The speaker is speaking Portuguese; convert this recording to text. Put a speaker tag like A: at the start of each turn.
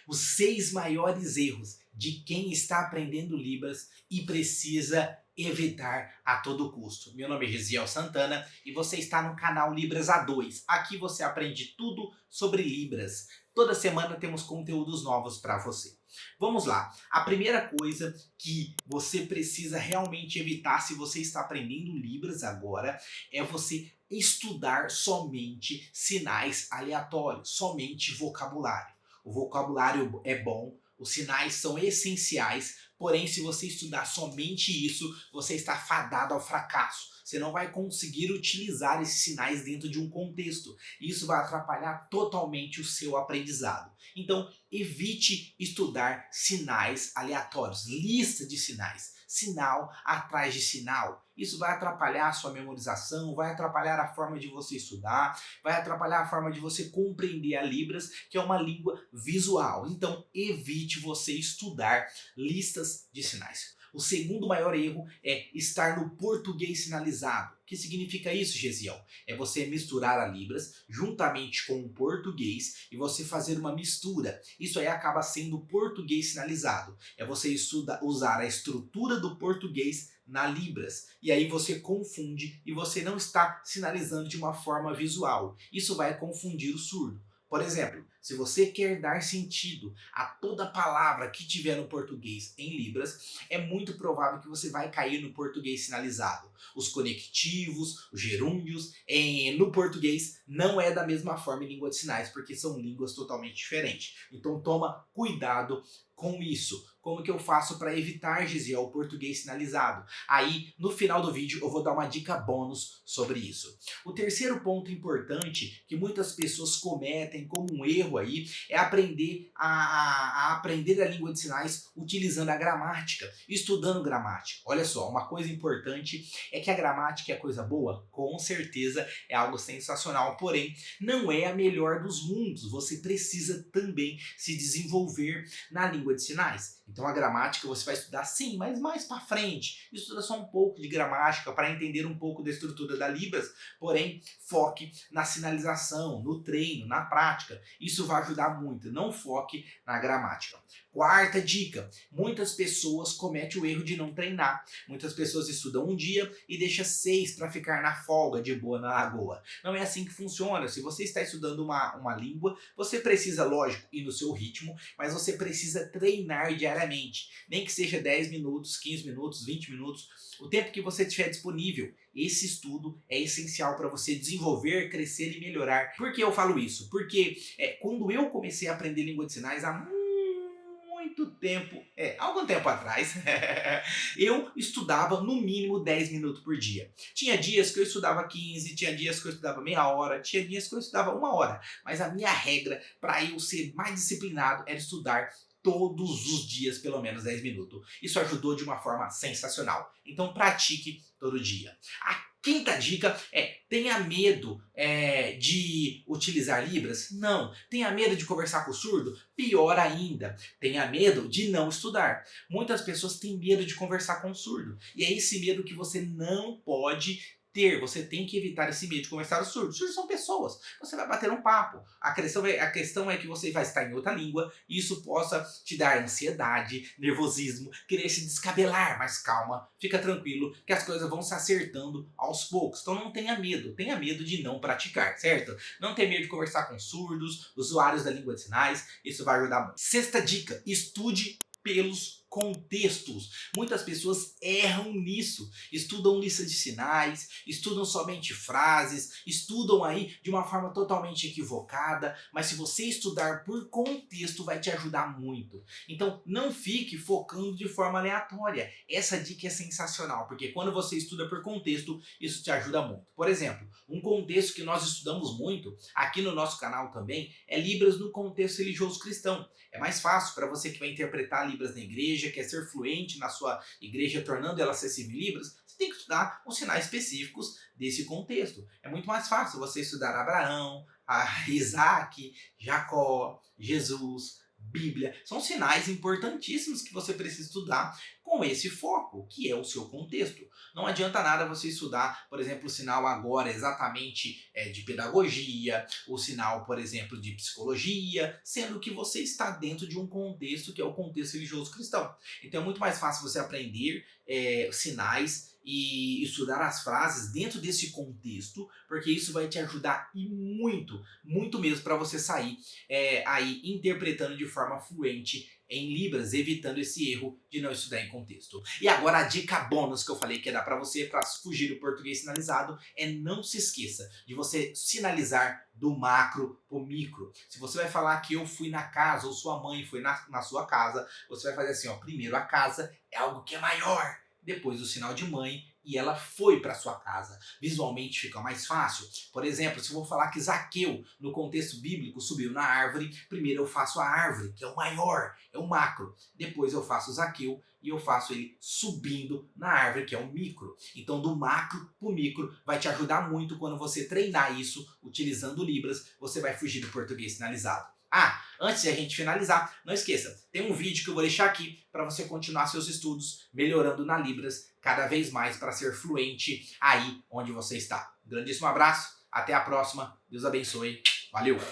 A: os 6 maiores erros de quem está aprendendo Libras e precisa evitar a todo custo. Meu nome é Gesiel Santana e você está no canal Libras A2. Aqui você aprende tudo sobre Libras. Toda semana temos conteúdos novos para você. Vamos lá. A primeira coisa que você precisa realmente evitar se você está aprendendo Libras agora é você estudar somente sinais aleatórios, somente vocabulário. O vocabulário é bom, os sinais são essenciais, porém se você estudar somente isso, você está fadado ao fracasso. Você não vai conseguir utilizar esses sinais dentro de um contexto. Isso vai atrapalhar totalmente o seu aprendizado. Então, evite estudar sinais aleatórios, lista de sinais, sinal atrás de sinal. Isso vai atrapalhar a sua memorização, vai atrapalhar a forma de você estudar, vai atrapalhar a forma de você compreender a Libras, que é uma língua visual. Então, evite você estudar listas de sinais. O segundo maior erro é estar no português sinalizado. O que significa isso, Gesiel? É você misturar a Libras juntamente com o português e você fazer uma mistura. Isso aí acaba sendo português sinalizado. É você usar a estrutura do português na Libras. E aí você confunde e você não está sinalizando de uma forma visual. Isso vai confundir o surdo. Por exemplo, se você quer dar sentido a toda palavra que tiver no português em Libras, é muito provável que você vai cair no português sinalizado. Os conectivos, os gerúndios, no português não é da mesma forma em língua de sinais, porque são línguas totalmente diferentes. Então toma cuidado com isso. Como que eu faço para evitar, Gesiel, o português sinalizado? Aí, no final do vídeo, eu vou dar uma dica bônus sobre isso. O terceiro ponto importante que muitas pessoas cometem como um erro aí é aprender aprender a língua de sinais utilizando a gramática, estudando gramática. Olha só, uma coisa importante é que a gramática é coisa boa? Com certeza é algo sensacional, porém não é a melhor dos mundos. Você precisa também se desenvolver na língua de sinais. Então a gramática você vai estudar sim, mas mais para frente. Estuda só um pouco de gramática para entender um pouco da estrutura da Libras, porém foque na sinalização, no treino, na prática. Isso vai ajudar muito, não foque na gramática. Quarta dica, muitas pessoas cometem o erro de não treinar. Muitas pessoas estudam um dia e deixam 6 para ficar na folga, de boa na lagoa. Não é assim que funciona. Se você está estudando uma língua, você precisa, lógico, ir no seu ritmo, mas você precisa treinar diariamente. Nem que seja 10 minutos, 15 minutos, 20 minutos, o tempo que você tiver disponível. Esse estudo é essencial para você desenvolver, crescer e melhorar. Por que eu falo isso? Porque quando eu comecei a aprender língua de sinais há muito tempo, algum tempo atrás, eu estudava no mínimo 10 minutos por dia. Tinha dias que eu estudava 15, tinha dias que eu estudava meia hora, tinha dias que eu estudava 1 hora. Mas a minha regra para eu ser mais disciplinado era estudar todos os dias, pelo menos 10 minutos. Isso ajudou de uma forma sensacional. Então pratique todo dia. A quinta dica é: tenha medo de utilizar Libras? Não. Tenha medo de conversar com o surdo? Pior ainda, tenha medo de não estudar. Muitas pessoas têm medo de conversar com o surdo. E é esse medo que você não pode ter. Você tem que evitar esse medo de conversar com o surdo. Os surdos são pessoas. Você vai bater um papo. A questão é que você vai estar em outra língua e isso possa te dar ansiedade, nervosismo, querer se descabelar. Mas calma, fica tranquilo que as coisas vão se acertando aos poucos. Então não tenha medo de não praticar, certo? Não tenha medo de conversar com surdos, usuários da língua de sinais, isso vai ajudar muito. Sexta dica, estude pelos contextos. Muitas pessoas erram nisso, estudam listas de sinais, estudam somente frases, estudam aí de uma forma totalmente equivocada, mas se você estudar por contexto vai te ajudar muito. Então não fique focando de forma aleatória. Essa dica é sensacional, porque quando você estuda por contexto, isso te ajuda muito. Por exemplo, um contexto que nós estudamos muito aqui no nosso canal também é Libras no contexto religioso cristão. É mais fácil para você que vai interpretar Libras na igreja, quer ser fluente na sua igreja, tornando ela acessível em Libras, você tem que estudar os sinais específicos desse contexto. É muito mais fácil você estudar Abraão, Isaac, Jacó, Jesus, Bíblia. São sinais importantíssimos que você precisa estudar com esse foco, que é o seu contexto. Não adianta nada você estudar, por exemplo, o sinal agora exatamente de pedagogia, o sinal, por exemplo, de psicologia, sendo que você está dentro de um contexto que é o contexto religioso cristão. Então é muito mais fácil você aprender sinais e estudar as frases dentro desse contexto, porque isso vai te ajudar e muito, muito mesmo para você sair aí interpretando de forma fluente em Libras, evitando esse erro de não estudar em contexto. E agora a dica bônus que eu falei que ia dar para você para fugir do português sinalizado é não se esqueça de você sinalizar do macro pro micro. Se você vai falar que eu fui na casa ou sua mãe foi na sua casa, você vai fazer assim, ó, primeiro a casa é algo que é maior, depois o sinal de mãe e ela foi para sua casa. Visualmente fica mais fácil. Por exemplo, se eu vou falar que Zaqueu, no contexto bíblico, subiu na árvore, primeiro eu faço a árvore, que é o maior, é o macro. Depois eu faço Zaqueu e eu faço ele subindo na árvore, que é o micro. Então, do macro para o micro vai te ajudar muito quando você treinar isso utilizando Libras, você vai fugir do português sinalizado. Ah, antes de a gente finalizar, não esqueça, tem um vídeo que eu vou deixar aqui para você continuar seus estudos melhorando na Libras cada vez mais para ser fluente aí onde você está. Grandíssimo abraço, até a próxima, Deus abençoe, valeu!